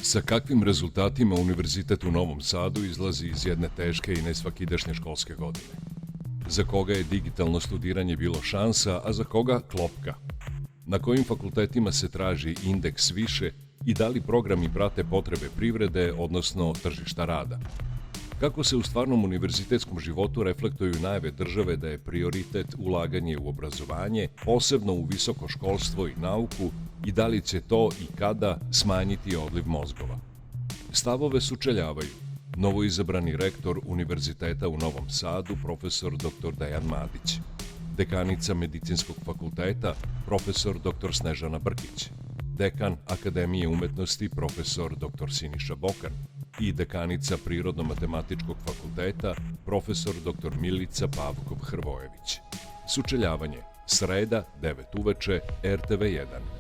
Sa kakvim rezultatima Univerzitet u Novom Sadu izlazi iz jedne teške i nesvakidašnje školske godine? Za koga je digitalno studiranje bilo šansa, a za koga klopka? Na kojim fakultetima se traži indeks više i da li programi prate potrebe privrede, odnosno tržišta rada? Kako se u stvarnom univerzitetskom životu reflektuju najave države da je prioritet ulaganje u obrazovanje, posebno u visoko školstvo i nauku, i da li će to i kada smanjiti odliv mozgova? Stavove sučeljavaju novoizabrani rektor Univerziteta u Novom Sadu, profesor dr. Dejan Madić, dekanica Medicinskog fakulteta, profesor dr. Snežana Brkić, dekan Akademije umetnosti, profesor dr. Siniša Bokan i dekanica Prirodno-matematičkog fakulteta, profesor dr. Milica Pavkov-Hrvojević. Sučeljavanje, sreda, 9 uveče, RTV1.